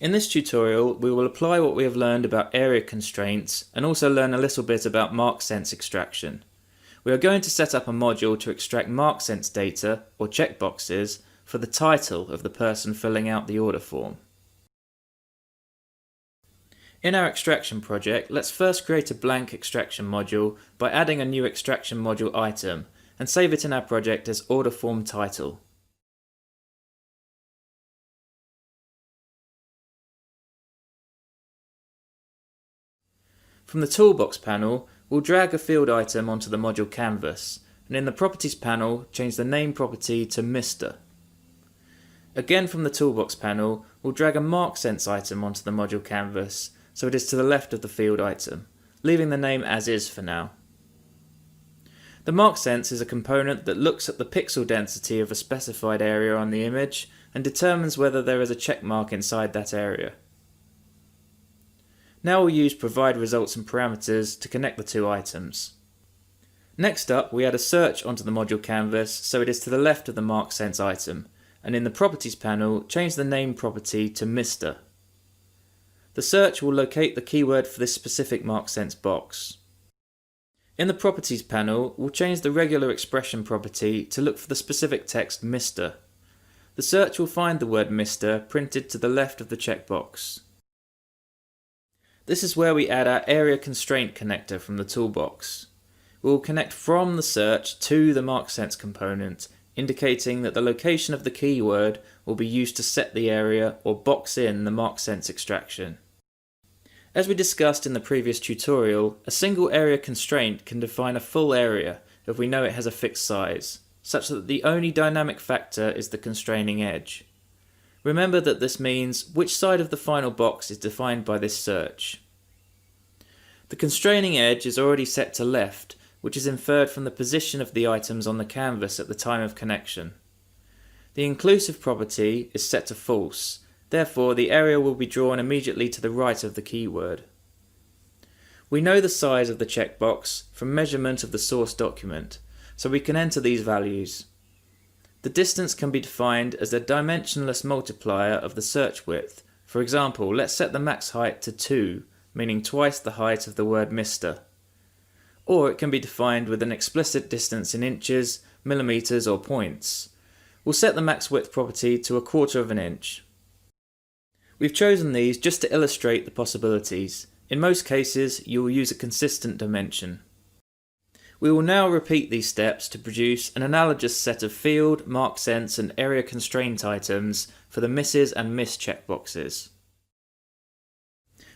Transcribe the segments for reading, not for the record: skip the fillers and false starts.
In this tutorial, we will apply what we have learned about area constraints and also learn a little bit about mark sense extraction. We are going to set up a module to extract mark sense data, or checkboxes, for the title of the person filling out the order form. In our extraction project, let's first create a blank extraction module by adding a new extraction module item and save it in our project as order form title. From the Toolbox panel, we'll drag a field item onto the module canvas, and in the Properties panel, change the name property to Mr. Again from the Toolbox panel, we'll drag a mark sense item onto the module canvas, so it is to the left of the field item, leaving the name as is for now. The mark sense is a component that looks at the pixel density of a specified area on the image and determines whether there is a check mark inside that area. Now we'll use provide results and parameters to connect the two items. Next up, we add a search onto the module canvas so it is to the left of the mark sense item, and in the Properties panel, change the name property to Mr. The search will locate the keyword for this specific mark sense box. In the Properties panel, we'll change the regular expression property to look for the specific text Mr. The search will find the word Mr. printed to the left of the checkbox. This is where we add our area constraint connector from the toolbox. We will connect from the search to the mark sense component, indicating that the location of the keyword will be used to set the area or box in the mark sense extraction. As we discussed in the previous tutorial, a single area constraint can define a full area if we know it has a fixed size, such that the only dynamic factor is the constraining edge. Remember that this means which side of the final box is defined by this search. The constraining edge is already set to left, which is inferred from the position of the items on the canvas at the time of connection. The inclusive property is set to false, therefore the area will be drawn immediately to the right of the keyword. We know the size of the checkbox from measurement of the source document, so we can enter these values. The distance can be defined as a dimensionless multiplier of the search width. For example, let's set the max height to 2, meaning twice the height of the word Mr. Or it can be defined with an explicit distance in inches, millimeters or points. We'll set the max width property to 1/4 of an inch. We've chosen these just to illustrate the possibilities. In most cases, you will use a consistent dimension. We will now repeat these steps to produce an analogous set of field, mark sense and area constraint items for the misses and miss checkboxes.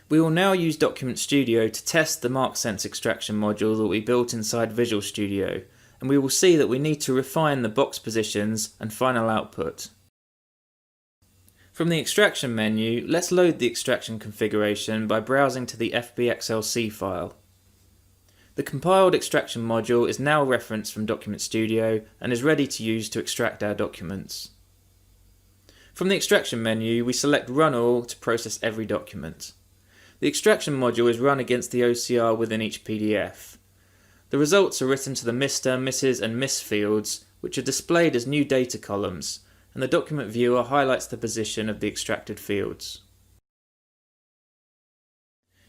We will now use Document Studio to test the mark sense extraction module that we built inside Visual Studio, and we will see that we need to refine the box positions and final output. From the extraction menu, let's load the extraction configuration by browsing to the FBXLC file. The compiled extraction module is now referenced from Document Studio and is ready to use to extract our documents. From the extraction menu, we select Run All to process every document. The extraction module is run against the OCR within each PDF. The results are written to the Mr., Mrs. and Miss fields, which are displayed as new data columns, and the document viewer highlights the position of the extracted fields.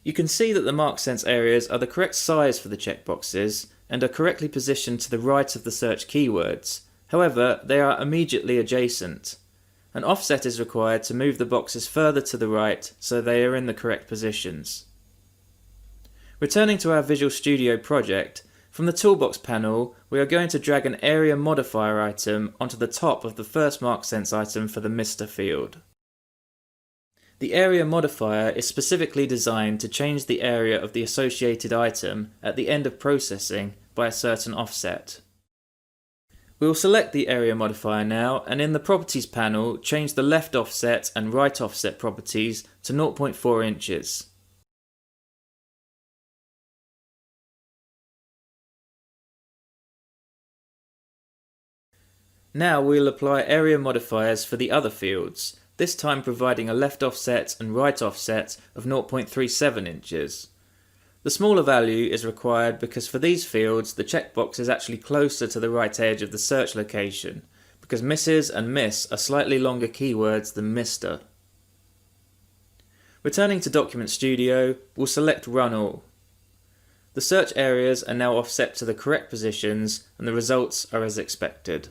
You can see that the mark sense areas are the correct size for the checkboxes and are correctly positioned to the right of the search keywords. However, they are immediately adjacent. An offset is required to move the boxes further to the right so they are in the correct positions. Returning to our Visual Studio project, from the Toolbox panel, we are going to drag an area modifier item onto the top of the first mark sense item for the Mr. field. The area modifier is specifically designed to change the area of the associated item at the end of processing by a certain offset. We will select the area modifier now, and in the Properties panel, change the left offset and right offset properties to 0.4 inches. Now we will apply area modifiers for the other fields, this time providing a left offset and right offset of 0.37 inches. The smaller value is required because for these fields the checkbox is actually closer to the right edge of the search location, because Mrs. and Miss are slightly longer keywords than Mr. Returning to Document Studio, we'll select Run All. The search areas are now offset to the correct positions and the results are as expected.